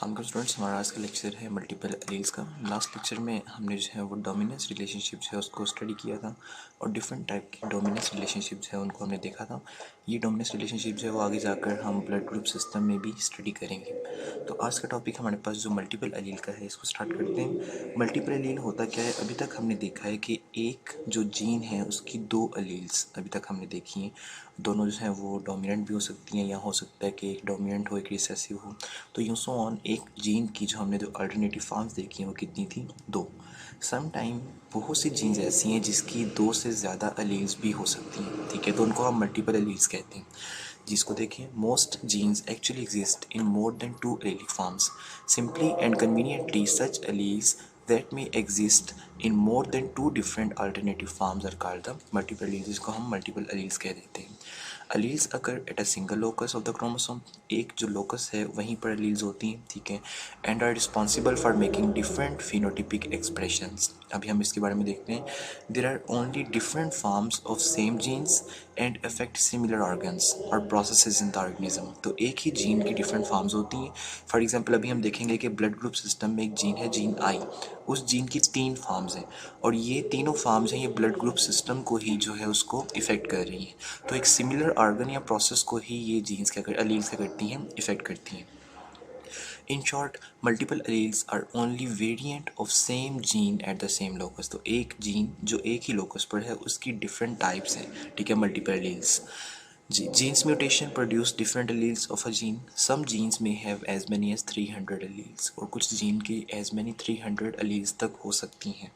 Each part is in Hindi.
अस्सलाम स्टूडेंट्स, हमारा आज का लेक्चर है मल्टीपल एलील्स का। लास्ट लेक्चर में हमने जो है वो डोमिनेंस रिलेशनशिप्स है उसको स्टडी किया था और डिफरेंट टाइप की डोमिनेंस रिलेशनशिप्स है उनको हमने देखा था। ये डोमिनेंस रिलेशनशिप्स है वो आगे जाकर हम ब्लड ग्रुप सिस्टम में भी स्टडी करेंगे। तो आज का टॉपिक हमारे पास जो मल्टीपल एलील का है, इसको स्टार्ट करते हैं। मल्टीपल एलील होता क्या है? अभी तक हमने देखा है कि एक जो जीन है उसकी दो एलील्स अभी तक हमने देखी हैं। दोनों जो हैं वो डोमिनेंट भी हो सकती हैं या हो सकता है कि एक डोमिनेंट हो एक रिसेसिव हो। तो यूँ सो ऑन एक जीन की जो हमने जो अल्टरनेटिव फॉर्म्स देखी हैं वो कितनी थी? दो। सम टाइम बहुत सी जीन्स ऐसी हैं जिसकी दो से ज़्यादा एलील्स भी हो सकती हैं, ठीक है, तो उनको हम मल्टीपल एलील्स कहते हैं। जिसको देखें, most genes actually exist in more than two allele forms. Simply and conveniently such alleles that may exist in more than two different alternative forms are called the multiple alleles, जिसको हम multiple alleles कह देते हैं। alleles occur at a single locus of the chromosome, एक जो locus है वहीं पर alleles होती हैं, ठीक है, and are responsible for making different phenotypic expressions। अभी हम इसके बारे में देखते हैं। there are only different forms of same genes and affect similar organs or processes in the organism। तो एक ही जीन की डिफरेंट फॉर्म्स होती हैं। फॉर एग्जांपल अभी हम देखेंगे कि ब्लड ग्रुप सिस्टम में एक जीन है, जीन आई। उस जीन की तीन फॉर्म्स हैं और ये तीनों फॉर्म्स हैं ये ब्लड ग्रुप सिस्टम को ही जो है उसको इफेक्ट कर रही हैं। तो एक सिमिलर ऑर्गन या प्रोसेस को ही ये जीन्स क्या कर एलील्स क्या करती हैं? इफेक्ट करती हैं। In short, multiple alleles are only variant of same gene at the same locus. तो एक जीन जो एक ही लोकस पर है उसकी डिफरेंट टाइप्स हैं, ठीक है, multiple alleles. Genes mutation produce different alleles of a gene. Some genes may have as many as 300 alleles, और कुछ जीन की as many 300 alleles तक हो सकती हैं।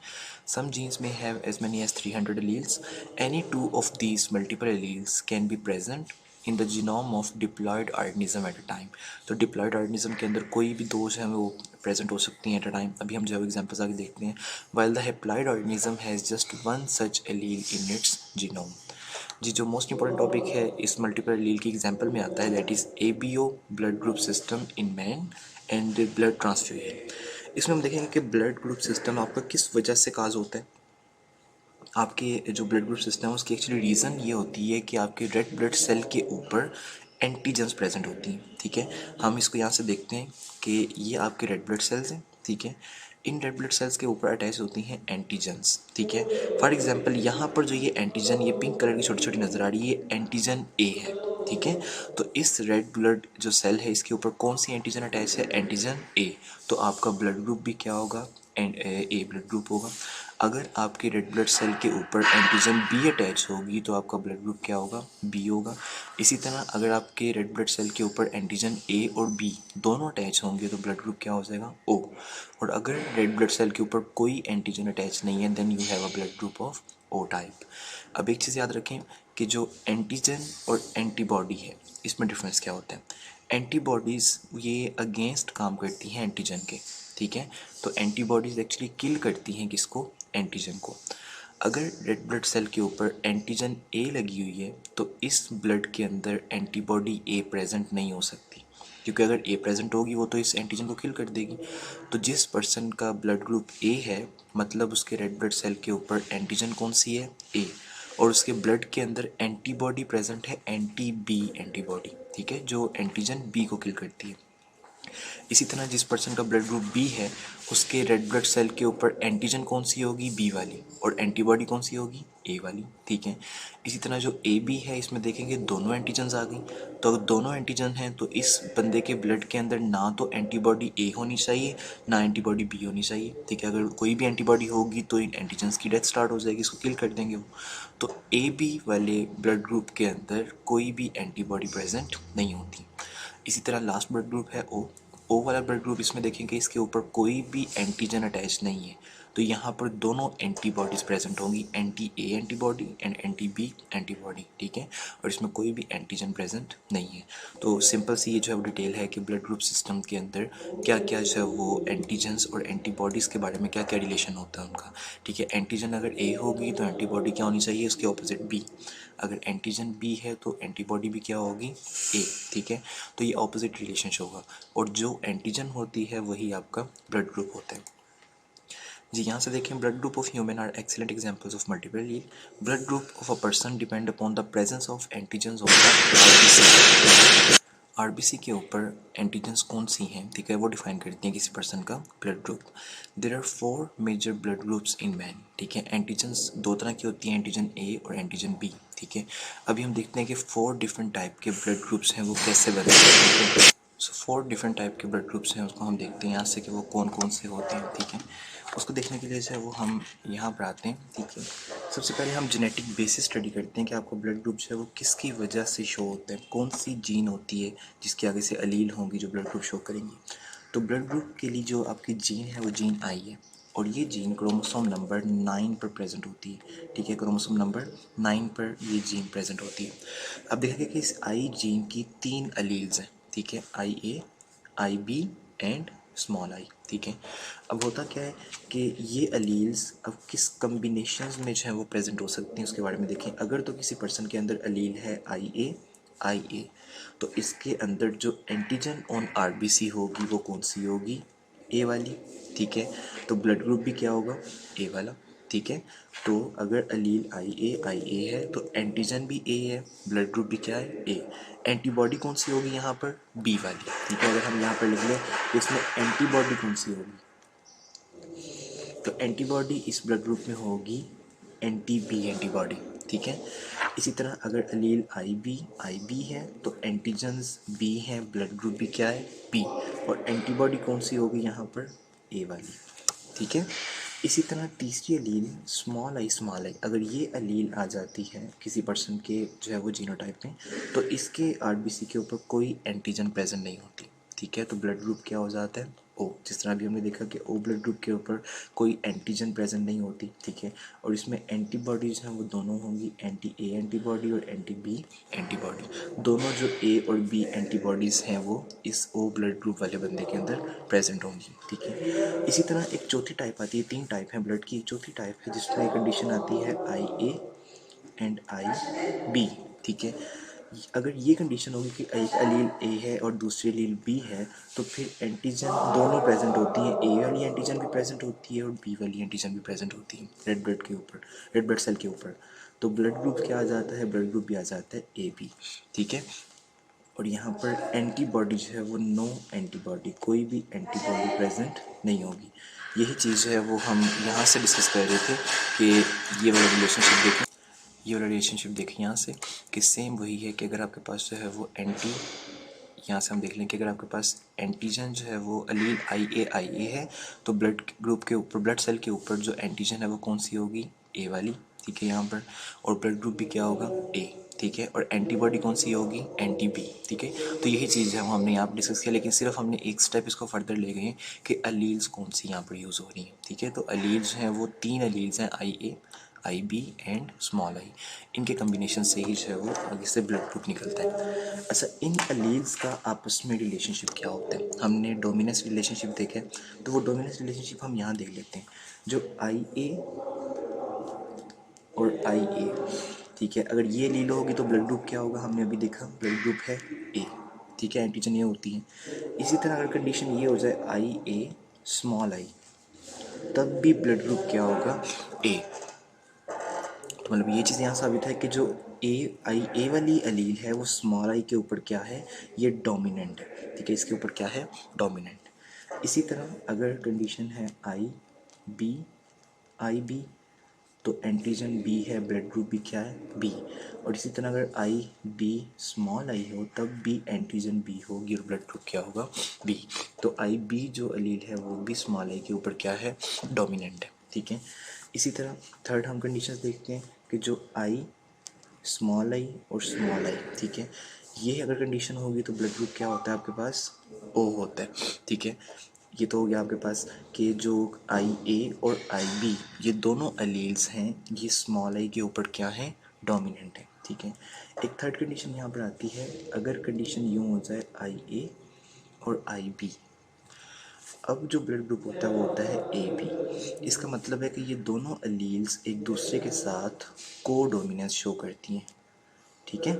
Some genes may have as many as 300 alleles. Any two of these multiple alleles can be present in the genome of diploid organism at a time। तो diploid organism के अंदर कोई भी दो जो है वो प्रेजेंट हो सकती हैं एट अ टाइम। अभी हम जो एग्जाम्पल्स आगे देखते हैं। While the haploid organism has just one such allele in its genome। जी, जो मोस्ट इंपॉर्टेंट टॉपिक है इस मल्टीपल एलील की एग्जांपल में आता है, that is ABO blood group system in man and blood transfusion. इसमें हम देखेंगे कि ब्लड ग्रुप सिस्टम आपका किस वजह से काज होता है। आपके जो ब्लड ग्रुप सिस्टम है उसकी एक्चुअली रीज़न ये होती है कि आपके रेड ब्लड सेल के ऊपर एंटीजन्स प्रेजेंट होती हैं, ठीक है। हम इसको यहाँ से देखते हैं कि ये आपके रेड ब्लड सेल्स हैं, ठीक है। इन रेड ब्लड सेल्स के ऊपर अटैच होती हैं एंटीजन्स, ठीक है। फॉर एग्जांपल यहाँ पर जो ये एंटीजन ये पिंक कलर की छोटी छोटी नज़र आ रही है, ये एंटीजन ए है, ठीक है। तो इस रेड ब्लड जो सेल है इसके ऊपर कौन सी एंटीजन अटैच है? एंटीजन ए। तो आपका ब्लड ग्रुप भी क्या होगा? एंड ए ब्लड ग्रुप होगा। अगर आपके रेड ब्लड सेल के ऊपर एंटीजन बी अटैच होगी तो आपका ब्लड ग्रुप क्या होगा? बी होगा। इसी तरह अगर आपके रेड ब्लड सेल के ऊपर एंटीजन ए और बी दोनों अटैच होंगे तो ब्लड ग्रुप क्या हो जाएगा? ओ। और अगर रेड ब्लड सेल के ऊपर कोई एंटीजन अटैच नहीं है then you have a blood group of O type. अब एक चीज़ याद रखें कि जो एंटीजन और एंटीबॉडी है इसमें डिफरेंस क्या होता है। एंटीबॉडीज़ ये अगेंस्ट काम करती हैं एंटीजन के, ठीक है। तो एंटीबॉडीज़ एक्चुअली किल करती हैं किसको? एंटीजन को। अगर रेड ब्लड सेल के ऊपर एंटीजन ए लगी हुई है तो इस ब्लड के अंदर एंटीबॉडी ए प्रेजेंट नहीं हो सकती, क्योंकि अगर ए प्रेजेंट होगी वो तो इस एंटीजन को किल कर देगी। तो जिस पर्सन का ब्लड ग्रुप ए है मतलब उसके रेड ब्लड सेल के ऊपर एंटीजन कौन सी है? ए। और उसके ब्लड के अंदर एंटीबॉडी प्रेजेंट है, एंटी बी एंटीबॉडी, ठीक है, जो एंटीजन बी को किल करती है। इसी तरह जिस पर्सन का ब्लड ग्रुप बी है उसके रेड ब्लड सेल के ऊपर एंटीजन कौन सी होगी? बी वाली, और एंटीबॉडी कौन सी होगी? ए वाली, ठीक है। इसी तरह जो ए बी है इसमें देखेंगे दोनों एंटीजन्स आ गई। तो अगर दोनों एंटीजन हैं तो इस बंदे के ब्लड के अंदर ना तो एंटीबॉडी ए होनी चाहिए ना एंटीबॉडी बी होनी चाहिए, ठीक है। अगर कोई भी एंटीबॉडी होगी तो इन एंटीजन्स की डेथ स्टार्ट हो जाएगी, इसको किल कर देंगे वो। तो ए बी वाले ब्लड ग्रुप के अंदर कोई भी एंटीबॉडी प्रेजेंट नहीं होती। इसी तरह लास्ट ब्लड ग्रुप है ओ। ओ वाला ब्लड ग्रुप इसमें देखेंगे इसके ऊपर कोई भी एंटीजन अटैच नहीं है, तो यहाँ पर दोनों एंटीबॉडीज़ प्रेजेंट होंगी, anti A antibody and anti B antibody, ठीक है। और इसमें कोई भी एंटीजन प्रेजेंट नहीं है। तो सिंपल सी ये जो है डिटेल है कि ब्लड ग्रुप सिस्टम के अंदर क्या क्या जो है वो एंटीजन्स और एंटीबॉडीज़ के बारे में क्या क्या रिलेशन होता है उनका, ठीक है। एंटीजन अगर ए होगी तो एंटीबॉडी क्या होनी चाहिए? उसके ऑपोजिट बी। अगर एंटीजन बी है तो एंटीबॉडी भी क्या होगी? ए, ठीक है। तो ये ऑपोजिट रिलेशनशिप होगा और जो एंटीजन होती है वही आपका ब्लड ग्रुप होता है। जी, यहाँ से देखें, blood group of human are excellent examples of multiple allele. Blood group of a person depend upon the presence of antigens of the RBC के ऊपर एंटीजन्स कौन सी हैं, ठीक है, वो डिफाइन करती हैं किसी पर्सन का blood group. There are 4 major blood groups in man, ठीक है। एंटीजन्स दो तरह की होती हैं, एंटीजन ए और एंटीजन बी, ठीक है। अभी हम देखते हैं कि 4 डिफरेंट टाइप के ब्लड ग्रुप्स हैं वो कैसे बनते हैं, ठीक है। सो 4 डिफरेंट टाइप के ब्लड ग्रुप्स हैं, उसको हम देखते हैं यहाँ से कि वो कौन कौन से होते हैं, ठीक है। उसको देखने के लिए जो है वो हम यहाँ पर आते हैं, ठीक है। सबसे पहले हम जेनेटिक बेसिस स्टडी करते हैं कि आपको ब्लड ग्रुप जो है वो किसकी वजह से शो होता है, कौन सी जीन होती है जिसके आगे से अलील होंगी जो ब्लड ग्रुप शो करेंगी। तो ब्लड ग्रुप के लिए जो आपकी जीन है वो जीन आई है, और ये जीन क्रोमोसोम नंबर 9 पर प्रेजेंट होती है, ठीक है। क्रोमोसोम नंबर 9 पर ये जीन प्रेजेंट होती है। अब देखेंगे कि इस आई जीन की 3 अलील्स हैं, ठीक है, आई ए, आई बी एंड स्मॉल आई, ठीक है। अब होता क्या है कि ये अलील्स अब किस कम्बिनेशंस में जो है वो प्रेजेंट हो सकती हैं उसके बारे में देखें। अगर तो किसी पर्सन के अंदर अलील है आई ए, तो इसके अंदर जो एंटीजन ऑन आरबीसी होगी वो कौन सी होगी, ए वाली, ठीक है। तो ब्लड ग्रुप भी क्या होगा, ए वाला, ठीक है। तो अगर अलील आई ए है तो एंटीजन भी ए है, ब्लड ग्रुप भी क्या है, ए। एंटीबॉडी कौन सी होगी यहाँ पर, बी वाली, ठीक है। अगर हम यहाँ पर लिख लें इसमें एंटीबॉडी कौन सी होगी, तो एंटीबॉडी इस ब्लड ग्रुप में होगी एंटी बी एंटीबॉडी, ठीक है। इसी तरह अगर अलील आई बी है तो एंटीजन्स बी हैं, ब्लड ग्रुप भी क्या है, बी, और एंटीबॉडी कौन सी होगी यहाँ पर, ए वाली, ठीक है। इसी तरह तीसरी अलील स्मॉल आई, अगर ये अलील आ जाती है किसी पर्सन के जो है वो जीनोटाइप में, तो इसके आरबीसी के ऊपर कोई एंटीजन प्रेजेंट नहीं होती, ठीक है। तो ब्लड ग्रुप क्या हो जाता है, ओ। जिस तरह अभी हमने देखा कि ओ ब्लड ग्रुप के ऊपर कोई एंटीजन प्रेजेंट नहीं होती, ठीक है। और इसमें एंटीबॉडीज़ हैं वो दोनों होंगी, एंटी ए एंटीबॉडी और एंटी बी एंटीबॉडी। दोनों जो ए और बी एंटीबॉडीज़ हैं वो इस ओ ब्लड ग्रुप वाले बंदे के अंदर प्रेजेंट होंगी, ठीक है। इसी तरह एक चौथी टाइप आती है, 3 टाइप हैं ब्लड की, एक चौथी टाइप है जिसमें एक कंडीशन आती है आई ए एंड आई बी, ठीक है। अगर ये कंडीशन होगी कि एक अलील ए है और दूसरी अलील बी है, तो फिर एंटीजन दोनों प्रेजेंट होती हैं, ए वाली एंटीजन भी प्रेजेंट होती है और बी वाली एंटीजन भी प्रेजेंट होती है रेड ब्लड के ऊपर, रेड ब्लड सेल के ऊपर। तो ब्लड ग्रुप क्या आ जाता है, ब्लड ग्रुप भी आ जाता है ए बी, ठीक है। और यहाँ पर एंटीबॉडी जो है वो नो एंटीबॉडी, कोई भी एंटीबॉडी प्रेजेंट नहीं होगी। यही चीज़ है वो हम यहाँ से डिस्कस कर रहे थे कि ये वाला रिलेशनशिप देखें, ये वाला रिलेशनशिप देखें यहाँ से कि सेम वही है कि अगर आपके पास जो है वो यहाँ से हम देख लें कि अगर आपके पास एंटीजन जो है वो अलील आई ए है, तो ब्लड ग्रुप के ऊपर, ब्लड सेल के ऊपर जो एंटीजन है वो कौन सी होगी, ए वाली, ठीक है यहाँ पर। और ब्लड ग्रुप भी क्या होगा, ए, ठीक है। और एंटीबॉडी कौन सी होगी, एंटी बी, ठीक है। तो यही चीज़ है वो हमने यहाँ पर डिस्कस किया, लेकिन सिर्फ हमने एक स्टेप इसको फर्दर ले गए कि अलील्स कौन सी यहाँ पर यूज़ हो रही हैं, ठीक है। तो अलील्स हैं वो 3 अलील्स हैं, आई ए, आई बी एंड स्मॉल आई। इनके कम्बिनेशन से ही जो है वो आगे से ब्लड ग्रुप निकलता है। अच्छा, इन अलील्स का आपस में रिलेशनशिप क्या होता है, हमने डोमिनेंस रिलेशनशिप देखे, तो वो डोमिनेंस रिलेशनशिप हम यहाँ देख लेते हैं। जो आई ए और आई ए, ठीक है, अगर ये लीलो होगी तो ब्लड ग्रुप क्या होगा, हमने अभी देखा ब्लड ग्रुप है ए, ठीक है, एंटीजन ये होती है। इसी तरह अगर कंडीशन ये हो जाए आई ए स्मॉल आई, तब भी ब्लड ग्रुप क्या होगा, ए। तो मतलब ये चीज़ यहाँ साबित है कि जो ए वाली अलील है वो स्मॉल आई के ऊपर क्या है, ये डोमिनेंट है, ठीक है, इसके ऊपर क्या है, डोमिनेंट। इसी तरह अगर कंडीशन है आई बी, तो एंटीजन बी है, ब्लड ग्रुप भी क्या है, बी। और इसी तरह अगर आई बी स्मॉल आई हो तब भी एंटीजन बी होगी और ब्लड ग्रुप क्या होगा, बी। तो आई बी जो अलील है वो भी स्मॉल आई के ऊपर क्या है, डोमिनेंट है, ठीक है। इसी तरह थर्ड हम कंडीशंस देखते हैं कि जो आई स्मॉल आई और स्मॉल आई, ठीक है, ये अगर कंडीशन होगी तो ब्लड ग्रुप क्या होता है आपके पास, ओ होता है, ठीक है। ये तो हो गया आपके पास कि जो आई ए और आई बी ये दोनों अलील्स हैं, ये स्मॉल आई के ऊपर क्या है, डोमिनेंट है, ठीक है। एक थर्ड कंडीशन यहाँ पर आती है, अगर कंडीशन यूँ हो जाए आई ए और आई बी, अब जो ब्लड ग्रुप होता है वो होता है ए बी। इसका मतलब है कि ये दोनों अलील्स एक दूसरे के साथ को डोमिनेंस शो करती हैं, ठीक है।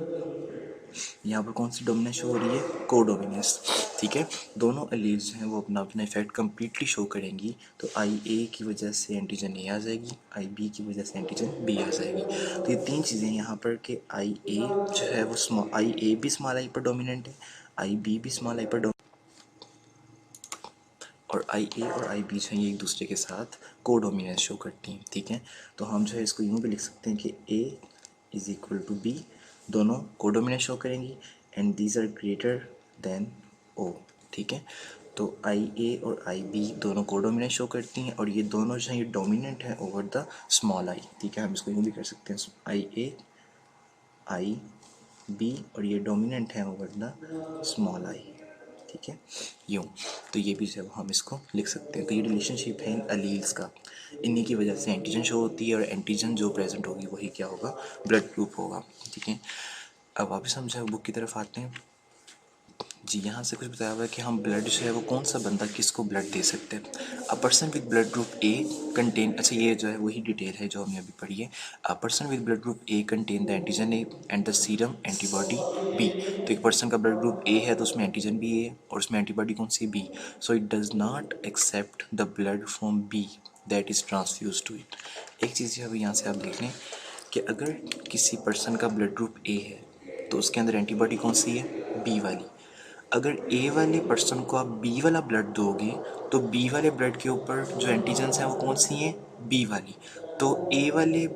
यहाँ पर कौन सी डोमिनेंस शो हो रही है, को डोमिनेंस, ठीक है। दोनों एलील्स हैं वो अपना अपना इफेक्ट कम्प्लीटली शो करेंगी। तो आई ए की वजह से एंटीजन ए आ जाएगी, आई बी की वजह से एंटीजन बी आ जाएगी। तो ये 3 चीज़ें यहाँ पर कि आई ए जो है वो आई ए भी स्मॉल आई पर डोमिनेंट है, आई बी भी स्मॉल आई पर और आई ए और आई बी जो है ये एक दूसरे के साथ को डोमिनेंस शो करती हैं, ठीक है। तो हम जो है इसको यूँ भी लिख सकते हैं कि A is equal to B, दोनों को डोमिनेंस शो करेंगी and these are greater than O, ठीक है। तो आई ए और आई बी दोनों को डोमिनेंस शो करती हैं और ये दोनों जो है ये डोमिनेंट है ओवर द स्मॉल आई, ठीक है। हम इसको यूँ भी कर सकते हैं आई ए आई बी और ये डोमिनेंट है ओवर द स्मॉल आई, ठीक है, यूँ। तो ये भी जो है हम इसको लिख सकते हैं। तो ये रिलेशनशिप है इन अलील्स का, इन्हीं की वजह से एंटीजन शो होती है और एंटीजन जो प्रेजेंट होगी वही क्या होगा, ब्लड ग्रुप होगा, ठीक है। अब वापस हम जो है बुक की तरफ आते हैं जी। यहाँ से कुछ बताया हुआ है कि हम ब्लड जो है वो कौन सा बंदा किसको ब्लड दे सकते हैं। अ person with blood group A contain, अच्छा ये जो है वही डिटेल है जो हमने अभी पढ़ी है। A person with blood group A contain the antigen A and the serum antibody B. तो एक पर्सन का ब्लड ग्रुप ए है तो उसमें एंटीजन भी ए है और उसमें एंटीबॉडी कौन सी, B. So it does not accept the blood from B that is transfused to it. एक चीज़ अभी यहाँ से आप देख लें कि अगर किसी पर्सन का ब्लड ग्रुप ए है तो उसके अंदर एंटीबॉडी कौन सी है, बी वाली। अगर ए वाले पर्सन को आप बी वाला ब्लड दोगे तो बी वाले ब्लड के ऊपर जो एंटीजन्स हैं वो कौन सी हैं, बी वाली। तो ए वाले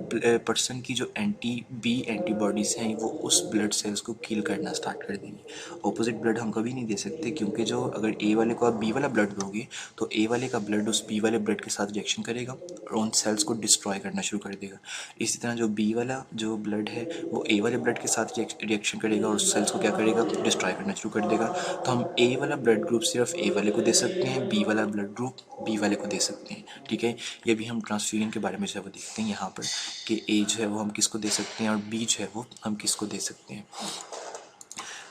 पर्सन की जो बी एंटीबॉडीज़ हैं वो उस ब्लड सेल्स को किल करना स्टार्ट कर देंगी। ऑपोजिट ब्लड हम कभी नहीं दे सकते क्योंकि जो अगर ए वाले को आप बी वाला ब्लड दोगे तो ए वाले का ब्लड उस बी वाले ब्लड के साथ रिएक्शन करेगा और उन सेल्स को डिस्ट्रॉय करना शुरू कर देगा। इसी तरह जो बी वाला जो ब्लड है वो ए वाले ब्लड के साथ रिएक्शन करेगा और उस सेल्स को क्या करेगा, डिस्ट्रॉय करना शुरू कर देगा। तो हम ए वाला ब्लड ग्रुप सिर्फ ए वाले को दे सकते हैं, बी वाला ब्लड ग्रुप बी वाले को दे सकते हैं, ठीक है। ये भी हम ट्रांसफ्यूजन के बारे में जो है वो देखते हैं यहाँ पर कि ए जो है वो हम किसको दे सकते हैं और बी जो है वो हम किसको दे सकते हैं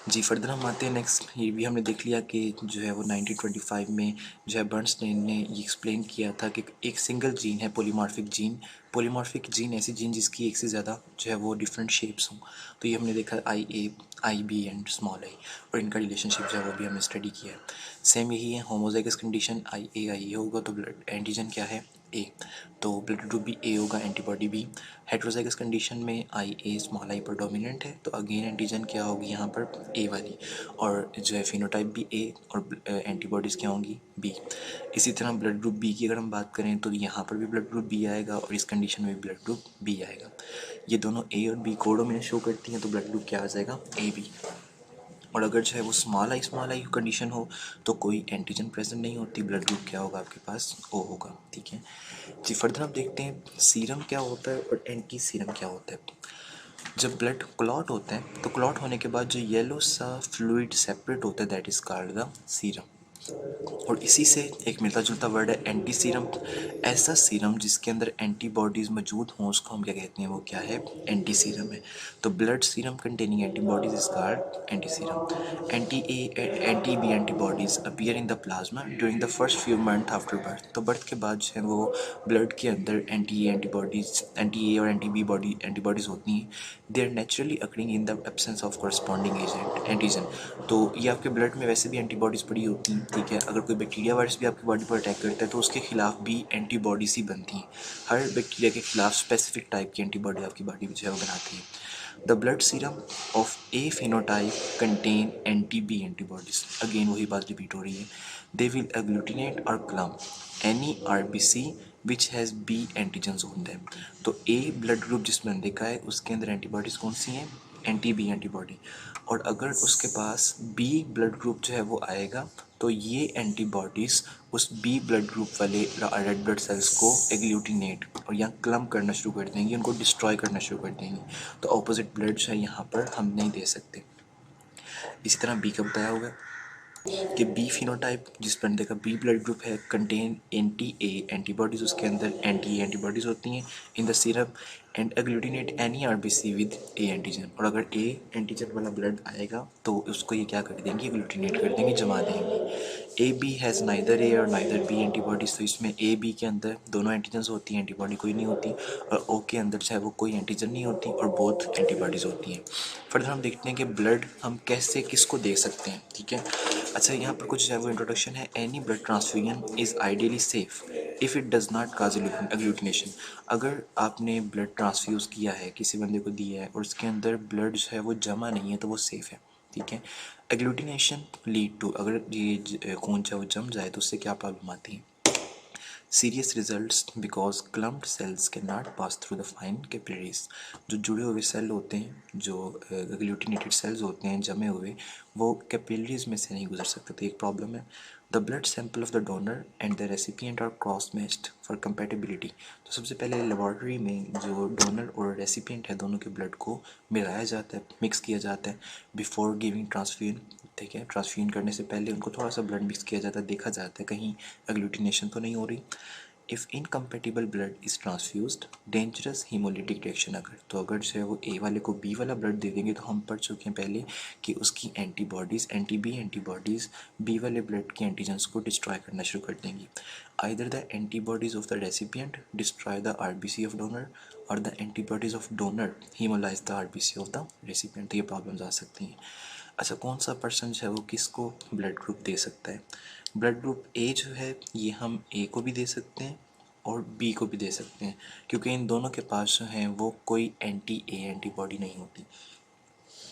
जी। फर्दर हम आते हैं नेक्स्ट। ये भी हमने देख लिया कि जो है वो 1925 में जो है बर्नस्टाइन ने ये एक्सप्लेन किया था कि एक सिंगल जीन है पोलीमॉर्फिक जीन। पोलीमॉर्फिक जीन ऐसी जीन जिसकी एक से ज़्यादा जो है वो डिफरेंट शेप्स हों। तो ये हमने देखा आई ए आई बी एंड स्मॉल आई और इनका रिलेशनशिप जो है वो भी हमने स्टडी किया है। सेम यही है होमोजाइगस कंडीशन, आई ए होगा तो ब्लड एंटीजन क्या है, ए। तो ब्लड ग्रुप भी ए होगा, एंटीबॉडी भी। हेट्रोजाइगस कंडीशन में आई ए स्मॉल आई पर डोमिनेंट है तो अगेन एंटीजन क्या होगी यहाँ पर, ए वाली। और जो है फिनोटाइप भी ए और एंटीबॉडीज़ क्या होंगी, बी। इसी तरह ब्लड ग्रुप बी की अगर हम बात करें तो यहाँ पर भी ब्लड ग्रुप बी आएगा और इस कंडीशन में भी ब्लड ग्रुप बी आएगा। ये दोनों ए और बी को डोमिनेंट शो करती हैं तो ब्लड ग्रुप क्या आ जाएगा, ए बी। और अगर जो है वो स्मॉल आई कंडीशन हो तो कोई एंटीजन प्रेजेंट नहीं होती, ब्लड ग्रुप क्या होगा आपके पास, ओ होगा, ठीक है जी। फर्दर हम देखते हैं सीरम क्या होता है और एंटी सीरम क्या होता है। जब ब्लड क्लॉट होता है तो क्लॉट होने के बाद जो येलो सा फ्लूइड सेपरेट होता है that is called the serum. और इसी से एक मिलता जुलता वर्ड है एंटी सीरम। ऐसा सीरम जिसके अंदर एंटीबॉडीज़ मौजूद हों उसको हम क्या कहते हैं, वो क्या है, एंटी सीरम है। तो blood serum containing antibodies is called anti serum. Anti B antibodies appear in the plasma during the first few month after birth. तो बर्थ के बाद जो है वो ब्लड के अंदर एंटी ए और एंटी बी एंटीबॉडीज़ होती हैं। They are naturally occurring in the absence of corresponding antigen. तो ये आपके ब्लड में वैसे भी एंटीबॉडीज़ पड़ी होती हैं, ठीक है। अगर कोई बैक्टीरिया वायरस भी आपकी बॉडी पर अटैक करता है तो उसके खिलाफ भी एंटीबॉडीज़ ही बनती हैं। हर बैक्टीरिया के खिलाफ स्पेसिफिक टाइप की एंटीबॉडी आपकी बॉडी जो है वो बनाती है। The blood serum of A phenotype contain anti B antibodies. Again वही बात रिपीट हो रही है। दे विल एग्लूटिनेट और clump any RBC which has B antigens on them. तो ए ब्लड ग्रुप जिसमें देखा है उसके अंदर एंटीबॉडीज़ कौन सी हैं, एंटी बी एंटीबॉडी। और अगर उसके पास बी ब्लड ग्रुप जो है वो आएगा तो ये एंटीबॉडीज़ उस बी ब्लड ग्रुप वाले रेड ब्लड सेल्स को एग्लूटिनेट और या क्लम करना शुरू कर देंगी, उनको डिस्ट्रॉय करना शुरू कर देंगी। तो ऑपोजिट ब्लड जो है यहाँ पर हम नहीं दे सकते। इसी तरह बी का बताया होगा कि बी फिनोटाइप जिस बंदे का बी ब्लड ग्रुप है कंटेन एंटी ए एंटीबॉडीज़, उसके अंदर एंटी ए एंटीबॉडीज़ होती हैं in the serum and agglutinate any RBC with A antigen. और अगर ए एंटीजन वाला ब्लड आएगा तो उसको ये क्या कर देंगी, एग्लूटिनेट कर देंगे, जमा देंगी। A B has neither A और नाइदर बी एंटीबॉडीज़। तो इसमें ए बी के अंदर दोनों एंटीजन्स होती हैं, एंटीबॉडी कोई नहीं होती। और ओ के अंदर चाहे वो कोई एंटीजन नहीं होती और बोथ एंटीबॉडीज़ होती हैं। फर्दर हम देखते हैं कि ब्लड हम कैसे किसको दे सकते हैं, ठीक है। अच्छा यहाँ पर कुछ जो है वो इंट्रोडक्शन है। Any blood transfusion is ideally safe if it does not cause agglutination. अगर आपने ब्लड ट्रांसफ्यूज़ किया है, किसी बंदे को दिया है और उसके अंदर ब्लड जो है वो जमा नहीं है तो वो सेफ़ है, ठीक है। एग्लूटिनेशन लीड टू, अगर ये खून चाहे वो जम जाए तो उससे क्या प्रॉब्लम आती है? Serious results because clumped cells can not pass through the fine capillaries. जो जुड़े हुए सेल होते हैं, जो एग्लूटिनेटेड सेल्स होते हैं जमे हुए, वो कैपिलरीज में से नहीं गुजर सकते, तो एक प्रॉब्लम है। The blood sample of the donor and the recipient are cross matched for compatibility. तो सबसे पहले लेबॉर्ट्री में जो डोनर और रेसिपिएंट है दोनों के ब्लड को मिलाया जाता है, मिक्स किया जाता है बिफोर गिविंग ट्रांसफ्यूजन। ठीक है, ट्रांसफ्यूजन करने से पहले उनको थोड़ा सा ब्लड मिक्स किया जाता है, देखा जाता है कहीं एग्लूटिनेशन तो नहीं हो रही। If incompatible blood is transfused, dangerous haemolytic reaction अगर, तो अगर जो है वो ए वाले को बी वाला ब्लड दे देंगे, तो हम पढ़ चुके हैं पहले कि उसकी एंटीबॉडीज़, एंटीबॉडीज़ बी वाले ब्लड के एंटीजन्स को डिस्ट्रॉय करना शुरू कर देंगी। Either the antibodies of the recipient destroy the RBC of donor, और the antibodies of donor haemolyse the RBC of the recipient. तो ये प्रॉब्लम्स आ सकती हैं। अच्छा, कौन सा पर्सन जो है वो किसको ब्लड ग्रुप दे सकता है? ब्लड ग्रुप ए जो है ये हम ए को भी दे सकते हैं और बी को भी दे सकते हैं, क्योंकि इन दोनों के पास जो है वो कोई एंटी ए एंटीबॉडी नहीं होती।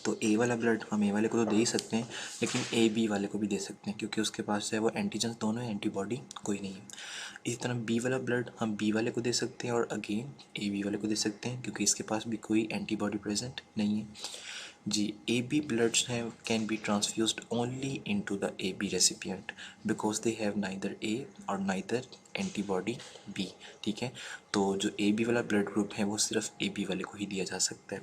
तो ए वाला ब्लड हम ए वाले को तो दे ही सकते हैं, लेकिन ए बी वाले को भी दे सकते हैं क्योंकि उसके पास जो है वो एंटीजन दोनों है, एंटीबॉडी कोई नहीं है। इसी तरह बी वाला ब्लड हम बी वाले को दे सकते हैं और अगेन ए बी वाले को दे सकते हैं क्योंकि इसके पास भी कोई एंटीबॉडी प्रेजेंट नहीं है। जी, ए बी ब्लड्स हैं can be transfused only into the A B recipient because they have neither A और नाइदर एंटीबॉडी बी। ठीक है, तो जो ए बी वाला ब्लड ग्रुप है वो सिर्फ ए बी वाले को ही दिया जा सकता है।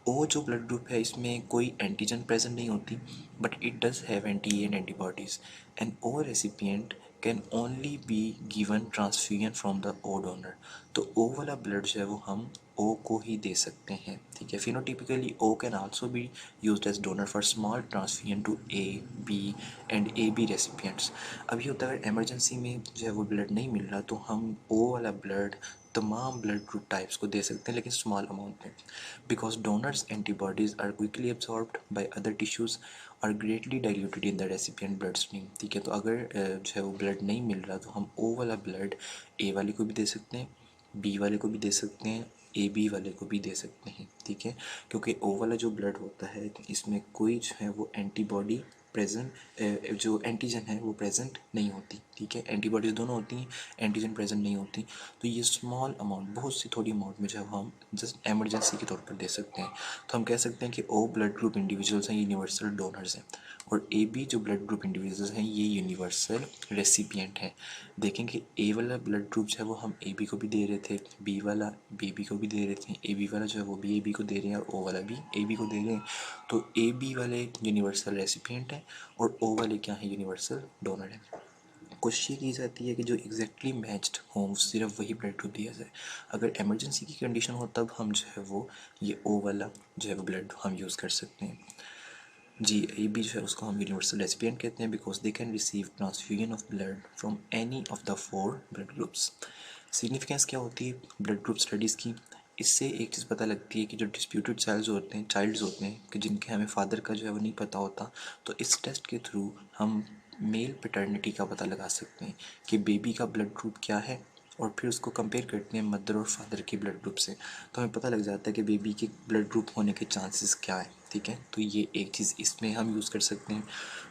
ओ जो ब्लड ग्रुप है इसमें कोई एंटीजन प्रेजेंट नहीं होती, but it does have anti and antibodies. And O recipient can only be given transfusion from the O donor. तो ओ वाला ब्लड जो है वो हम ओ को ही दे सकते हैं। ठीक है, phenotypically O can also be used as donor for small transfusion to A B and A B recipients. अभी होता है अगर इमरजेंसी में जो है वो ब्लड नहीं मिल रहा तो हम ओ वाला ब्लड तमाम ब्लड ग्रुप टाइप्स को दे सकते हैं, लेकिन स्मॉल अमाउंट में, because donors antibodies are quickly absorbed by other tissues और greatly diluted in the recipient blood stream. ठीक है, तो अगर जो है वो ब्लड नहीं मिल रहा तो हम ओ वाला ब्लड ए वाले को भी दे सकते हैं, बी वाले को भी दे सकते हैं, ए बी वाले को भी दे सकते हैं। ठीक है, क्योंकि ओ वाला जो ब्लड होता है इसमें कोई जो है वो एंटीबॉडी प्रेजेंट, जो एंटीजन है वो प्रेजेंट नहीं होती। ठीक है, एंटीबॉडीज दोनों होती हैं, एंटीजन प्रेजेंट नहीं होती। तो ये स्मॉल अमाउंट, बहुत सी थोड़ी अमाउंट में जो है हम जस्ट एमरजेंसी के तौर पर दे सकते हैं। तो हम कह सकते हैं कि ओ ब्लड ग्रुप इंडिविजुअल्स हैं, यूनिवर्सल डोनर्स हैं, और ए बी जो ब्लड ग्रुप इंडिविजुअल्स हैं ये यूनिवर्सल रेसिपिएंट हैं। देखेंगे ए वाला ब्लड ग्रुप जो है वो हम ए बी को भी दे रहे थे, बी वाला बी बी को भी दे रहे थे, ए बी वाला जो है वो भी ए बी को दे रहे हैं और ओ वाला भी ए बी को दे रहे हैं। तो ए बी वाले यूनिवर्सल रेसिपिएंट हैं और ओ वाले क्या है, यूनिवर्सल डोनर है। कोशिश ये की जाती है कि जो एग्जैक्टली मैच्ड हो सिर्फ वही ब्लड ग्रुप दिया जाए। अगर इमरजेंसी की कंडीशन हो तब हम जो है वो ये ओ वाला जो है वो ब्लड हम यूज़ कर सकते हैं। जी, ए बी जो है उसको हम यूनिवर्सल रेसिपिएंट कहते हैं because they can receive transfusion of blood from any of the 4 blood groups. Significance क्या होती है ब्लड ग्रुप स्टडीज़ की? इससे एक चीज़ पता लगती है कि जो डिस्प्यूटेड चाइल्ड्स होते हैं कि जिनके हमें फादर का जो है वो नहीं पता होता, तो इस टेस्ट के थ्रू हम मेल पैटर्निटी का पता लगा सकते हैं कि बेबी का ब्लड ग्रुप क्या है, और फिर उसको कंपेयर करते हैं मदर और फादर के ब्लड ग्रुप से, तो हमें पता लग जाता है कि बेबी के ब्लड ग्रुप होने के चांसेस क्या है। ठीक है, तो ये एक चीज़ इसमें हम यूज़ कर सकते हैं।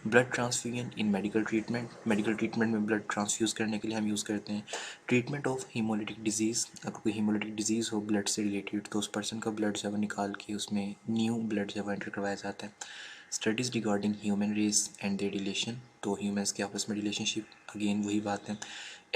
ब्लड ट्रांसफ्यूजन इन मेडिकल ट्रीटमेंट में ब्लड ट्रांसफ्यूज़ करने के लिए हम यूज़ करते हैं। ट्रीटमेंट ऑफ हीमोलिटिक डिजीज़, अगर कोई हीमोलिटिक डिजीज़ हो ब्लड से रिलेटेड तो उस पर्सन का ब्लड जो है वो निकाल के उसमें न्यू ब्लड जो है वो एंटर करवाया जाता है। Studies regarding human race and their relation, तो ह्यूमन्स के आपस में रिलेशनशिप, अगेन वही बात है।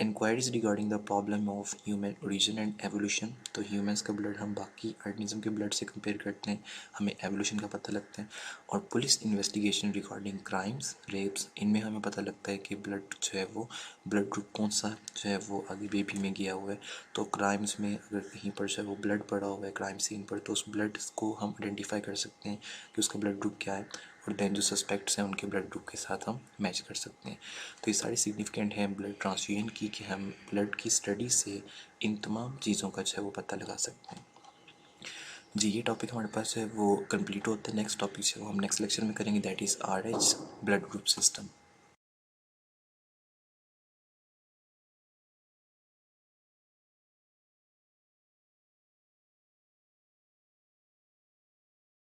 Inquiries regarding the problem of human origin and evolution, तो ह्यूमन्स का ब्लड हम बाकी ऑर्गेनिज्म के ब्लड से कंपेयर करते हैं, हमें एवोल्यूशन का पता लगता है। और police investigation regarding crimes, rapes, इनमें हमें पता लगता है कि ब्लड जो है वो ब्लड ग्रुप कौन सा जो है वो आगे बेबी में गया हुआ है। तो क्राइम्स में अगर कहीं पर जो है वो ब्लड पड़ा हुआ है क्राइम सीन पर, तो उस ब्लड को हम आइडेंटिफाई कर सकते हैं कि उसका ब्लड ग्रुप क्या है, और देन जो सस्पेक्ट्स हैं उनके ब्लड ग्रुप के साथ हम मैच कर सकते हैं। तो ये सारी सिग्निफिकेंट है ब्लड ट्रांसफ्यूजन की कि हम ब्लड की स्टडी से इन तमाम चीज़ों का जो है वो पता लगा सकते हैं। जी, ये टॉपिक हमारे पास है वो कंप्लीट होता है। नेक्स्ट टॉपिक जो है वो हम नेक्स्ट लेक्चर में करेंगे, that is RH blood group system.